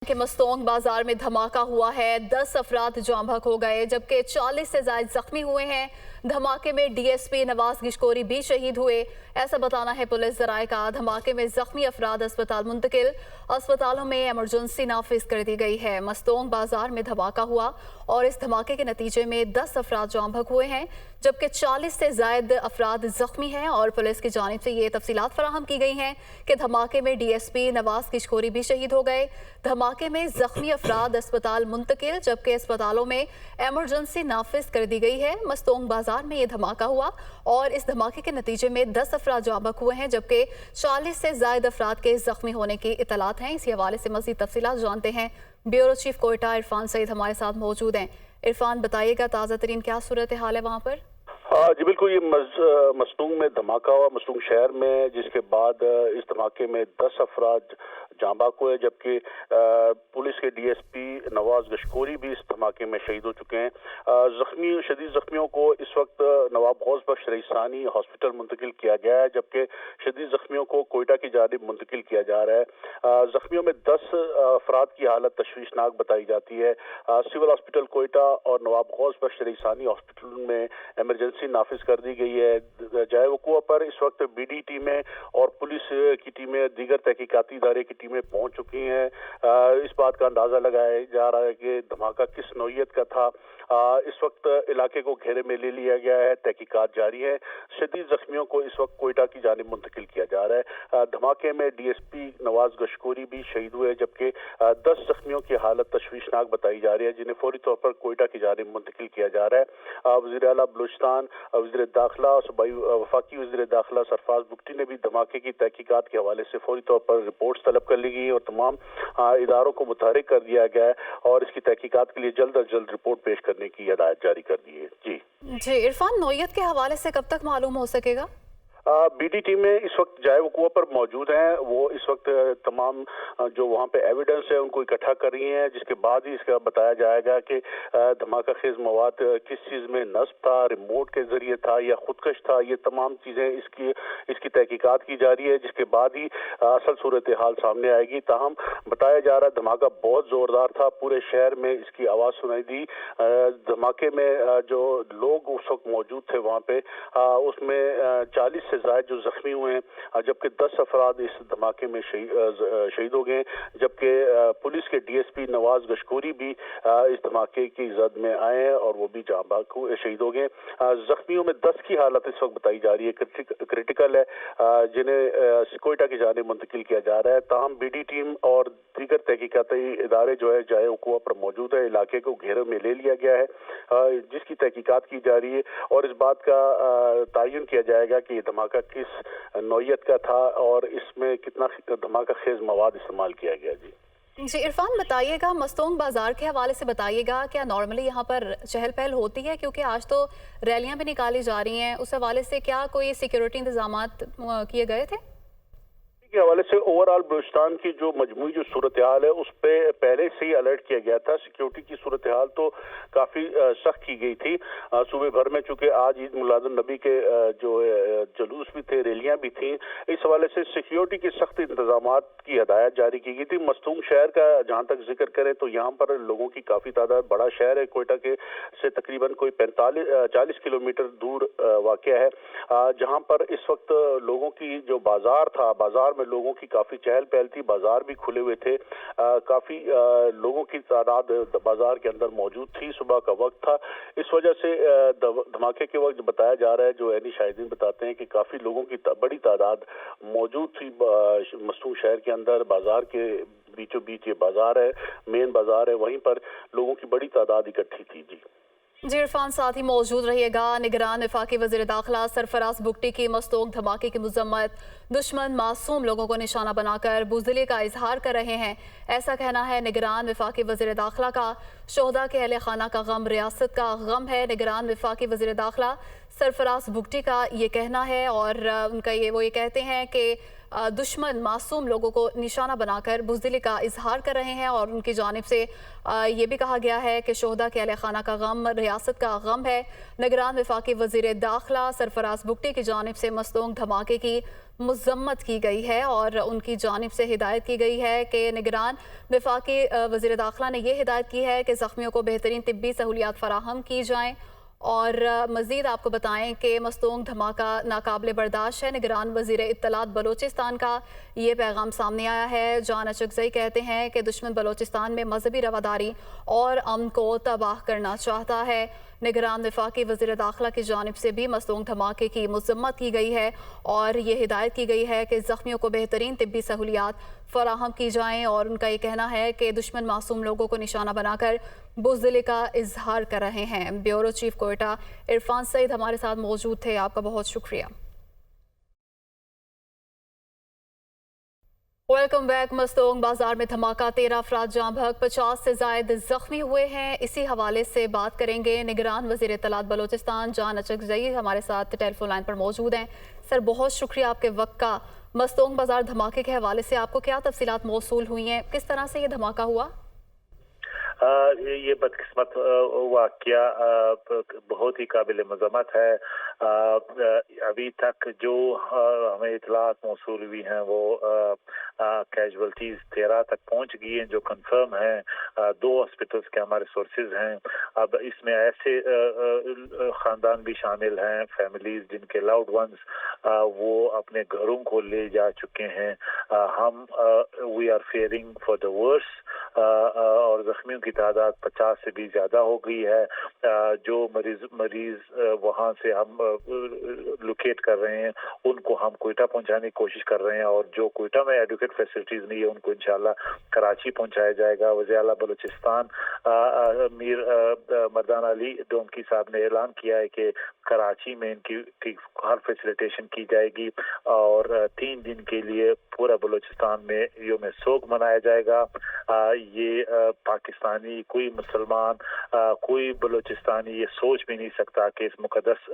के मस्तोंग बाजार में धमाका हुआ है। 10 अफराद जाँ बहक हो गए जबकि 40 से ज्यादा जख्मी हुए हैं। धमाके में डीएसपी नवाज गिशकोरी भी शहीद हुए, ऐसा बताना है पुलिस जराये का। धमाके में जख्मी अफराद अस्पताल मुंतकिल, अस्पतालों में इमरजेंसी नाफिज कर दी गई है। मस्तोंग बाजार में धमाका हुआ और इस धमाके के नतीजे में 10 अफराद जाँ बहक हुए हैं जबकि 40 से ज्यादा अफराद जख्मी हैं और पुलिस की जानिब से ये तफसीलात फराहम की गई हैं कि धमाके में डीएसपी नवाज गिशकोरी भी शहीद हो गए। धमाके में जख्मी अफराद अस्पताल मुंतकिल जबकि अस्पतालों में इमरजेंसी नाफिज कर दी गई है। मस्तोंग बाजार में ये धमाका हुआ और इस धमाके के नतीजे में 10 अफराद जाँ बहक हुए हैं जबकि 40 से ज्यादा अफराद के जख्मी होने की इतलात हैं। इसी हवाले से मजीद तफसीलात जानते हैं। ब्यूरो चीफ कोयटा इरफान सईद हमारे साथ मौजूद हैं। इरफान, बताइएगा ताज़ा तरीन क्या सूरत हाल है वहाँ पर? जी बिल्कुल, ये मस्तूंग में धमाका हुआ, मस्तूंग शहर में, जिसके बाद इस धमाके में 10 अफराद जाँ बहक हुए जबकि पुलिस के डीएसपी नवाज गशकोरी भी इस धमाके में शहीद हो चुके हैं। शदीद जख्मियों को इस वक्त नवाब गौस बख्श रईसानी हॉस्पिटल मुंतकिल किया गया है जबकि शदीद जख्मियों को कोयटा की जानिब मुंतकिल किया जा रहा है। जख्मियों में 10 अफराद की हालत तशवीशनाक बताई जाती है। सिविल हॉस्पिटल कोयटा और नवाब गौस बख्श रईसानी हॉस्पिटल में इमरजेंसी नाफिज कर दी गई है। जाए वक़ुआ पर इस वक्त बीडी टीमें और पुलिस की टीमें, दीगर तहकीकाती इदारे की टीमें पहुंच चुकी हैं। इस बात का अंदाजा लगाया जा रहा है कि धमाका किस नौइयत का था। इस वक्त इलाके को घेरे में ले लिया गया है, तहकीकात जारी है। शदीद जख्मियों को इस वक्त कोयटा की जानिब मुंतकिल किया जा रहा है। धमाके में डीएसपी नवाज गशकोरी भी शहीद हुए जबकि 10 जख्मियों की हालत तशवीशनाक बताई जा रही है जिन्हें फौरी तौर पर कोयटा की जानिब मुंतकिल किया जा रहा है। वज़ीर आला बलूचिस्तान, वज़ीर दाखिला और सूबाई वफाकी वज़ीर दाखिला सरफराज बुगटी ने भी धमाके की तहकीकात के हवाले से फौरी तौर पर रिपोर्ट्स तलब कर ली गई है और तमाम इदारों को मुतहरिक कर दिया गया है और इसकी तहकीकात के लिए जल्द अज जल्द रिपोर्ट पेश करने की हिदायत जारी कर दी है। जी इरफान, नौइयत के हवाले से कब तक मालूम हो सकेगा? बीडी टीमें इस वक्त जाए वक़ुआ पर मौजूद हैं। वो इस वक्त तमाम जो वहाँ पे एविडेंस है उनको इकट्ठा कर रही हैं, जिसके बाद ही इसका बताया जाएगा कि धमाका खेज मवाद किस चीज़ में नस्ब था, रिमोट के जरिए था या खुदकश था। ये तमाम चीज़ें इसकी तहकीकात की जा रही है, जिसके बाद ही असल सूरत हाल सामने आएगी। ताहम बताया जा रहा है धमाका बहुत ज़ोरदार था, पूरे शहर में इसकी आवाज़ सुनाई दी। धमाके में जो लोग उस वक्त मौजूद थे वहाँ पे, उसमें 40 से ज्यादा जो जख्मी हुए हैं जबकि 10 अफराद इस धमाके में शहीद हो गए जबकि पुलिस के डीएसपी नवाज गशकोरी भी इस धमाके की जद में आए हैं और वो भी जाँ बहक शहीद हो गए। जख्मियों में 10 की हालत इस वक्त बताई जा रही है क्रिटिकल है, जिन्हें कोयटा की जानिब मुंतकिल किया जा रहा है। ताहम बीडी टीम और दीगर तहकीकाती इदारे जो है जाए वक़ुआ पर मौजूद है, इलाके को घेरे में ले लिया गया है जिसकी तहकीकात की जा रही है और इस बात का तयन किया जाएगा कि धमाका किस नौइयत का था और इसमें कितना धमाका खेज मवाद इस्तेमाल किया गया। जी इरफान, बताइएगा मस्तोंग बाजार के हवाले से बताइएगा, क्या नॉर्मली यहाँ पर चहल पहल होती है? क्योंकि आज तो रैलियां भी निकाली जा रही हैं, उस हवाले से क्या कोई सिक्योरिटी इंतजामात किए गए थे? के हवाले से ओवरऑल बलूचिस्तान की जो मजमूई जो सूरत हाल है उस पर पहले से ही अलर्ट किया गया था। सिक्योरिटी की सूरत हाल तो काफ़ी सख्त की गई थी सूबे भर में, चूँकि आज ईद मिलादुन नबी के जो जुलूस भी थे, रैलियाँ भी थीं। इस हवाले से सिक्योरिटी के सख्त इंतजामात की हदायत जारी की गई थी। मस्तूंग शहर का जहाँ तक जिक्र करें तो यहाँ पर लोगों की काफ़ी तादाद, बड़ा शहर है, कोयटा के से तकरीबन कोई 40 किलोमीटर दूर वाक़ है, जहाँ पर इस वक्त लोगों की जो बाजार था, बाजार में लोगों की काफी चहल पहल थी, बाजार भी खुले हुए थे, काफी लोगों की तादाद बाजार के अंदर मौजूद थी, सुबह का वक्त था। इस वजह से धमाके के वक्त बताया जा रहा है, जो ऐनी शाहिदीन बताते हैं कि काफी लोगों की बड़ी तादाद मौजूद थी मस्तूंग शहर के अंदर। बाजार के बीचों बीच ये बाजार है, मेन बाजार है, वहीं पर लोगों की बड़ी तादाद इकट्ठी थी। जी इरफान, साथ ही मौजूद रहिएगा। निगरान वफाकी वज़ीर दाखिला सरफराज बुगटी की मस्तोंग धमाके की मजम्मत, दुश्मन मासूम लोगों को निशाना बनाकर बुज़दिली का इजहार कर रहे हैं, ऐसा कहना है निगरान वफाकी वज़ीर दाखिला का। शोहदा के अहले खाना का गम रियासत का गम है, निगरान वफाकी वज़ीर दाखिला सरफराज बुगटी का ये कहना है और उनका ये कहते हैं कि दुश्मन मासूम लोगों को निशाना बनाकर बुज़दिली का इजहार कर रहे हैं और उनकी जानिब से ये भी कहा गया है कि शोहदा के अहले खाना का गम रियासत का गम है। निगरान वफाकी वज़ीर दाखिला सरफराज भुट्टी की जानिब से मस्तूंग धमाके की मज़म्मत की गई है और उनकी जानिब से हिदायत की गई है कि निगरान वफाकी वज़ीर दाखिला ने यह हिदायत की है कि ज़ख्मियों को बेहतरीन तिब्बी सहूलियात फराहम की जाएँ। और मज़ीद आपको बताएं कि मस्तूंग धमाका नाकाबिले बर्दाश्त है। निगरान वज़ीर इत्तलात बलोचिस्तान का ये पैगाम सामने आया है। जान अचकज़ई कहते हैं कि दुश्मन बलोचिस्तान में मजहबी रवादारी और अमन को तबाह करना चाहता है। निगरान वफाकी वज़ीर दाखिला की जानिब से भी मस्तूंग धमाके की मज़म्मत की गई है और ये हिदायत की गई है कि ज़ख्मियों को बेहतरीन तिब्बी सहूलियात फराहम की जाएँ। और उनका ये कहना है कि दुश्मन मासूम लोगों को निशाना बनाकर बुज़दिली का इजहार कर रहे हैं। ब्यूरो चीफ कोयटा इरफान सईद हमारे साथ मौजूद थे, आपका बहुत शुक्रिया। Welcome back. मस्तूंग बाजार में धमाका, 13 अफराद जाँ बहक, 50 से जायद जख्मी हुए हैं। इसी हवाले से बात करेंगे। निगरान वज़ीर इत्तलात बलोचिस्तान जान अचकज़ई हमारे साथ टेलीफोन लाइन पर मौजूद हैं। सर, बहुत शुक्रिया आपके वक्त का। मस्तूंग बाजार धमाके के हवाले से आपको क्या तफसीलात मौसूल हुई हैं, किस तरह से ये धमाका हुआ? ये बदकिस्मत वाक़या बहुत ही काबिल मज़म्मत है। अभी तक जो हमें इतलात मौसूल हुई हैं वो कैजुअल्टीज़ 13 तक पहुंच गई हैं जो कंफर्म हैं। 2 हॉस्पिटल्स के हमारे सोर्सेज हैं। अब इसमें ऐसे ख़ानदान भी शामिल हैं, फैमिलीज़ जिनके लाउड वंस वो अपने घरों को ले जा चुके हैं। हम we are faring for the worst और ज़ख्मियों की तादाद 50 से भी ज़्यादा हो गई है। जो मरीज़ वहाँ से हम लोकेट कर रहे हैं उनको हम कोयटा पहुँचाने की कोशिश कर रहे हैं और जो कोयटा में एडुकेट फैसिलिटीज़ नहीं है उनको इंशाल्लाह कराची पहुँचाया जाएगा। वज़ीर आला बलूचिस्तान मीर मर्दान अली डोमकी साहब ने ऐलान किया है कि कराची में इनकी हर फैसिलिटेशन की जाएगी और 3 दिन के लिए पूरा बलूचिस्तान में यौम सोग मनाया जाएगा। ये पाकिस्तानी, कोई मुसलमान, कोई बलूचिस्तानी ये सोच भी नहीं सकता कि इस मुकद्दस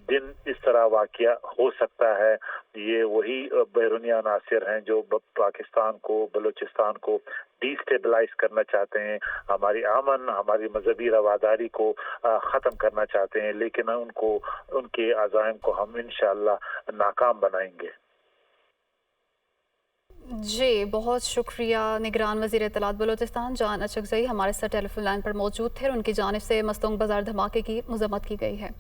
दिन इस तरह वाक़या हो सकता है। ये वही बैरूनी अनासिर हैं जो पाकिस्तान को, बलूचिस्तान को डिस्टेबलाइज करना चाहते हैं, हमारी अमन, हमारी मजहबी रवादारी को ख़त्म करना चाहते हैं, लेकिन उनके अज़ाइम को हम इंशाअल्लाह नाकाम बनाएंगे। जी, बहुत शुक्रिया। निगरान वज़ीर इत्तलात बलोचिस्तान जान अचकज़ई हमारे साथ टेलीफोन लाइन पर मौजूद थे और उनकी जानिब से मस्तूंग बाजार धमाके की मज़म्मत की गई है।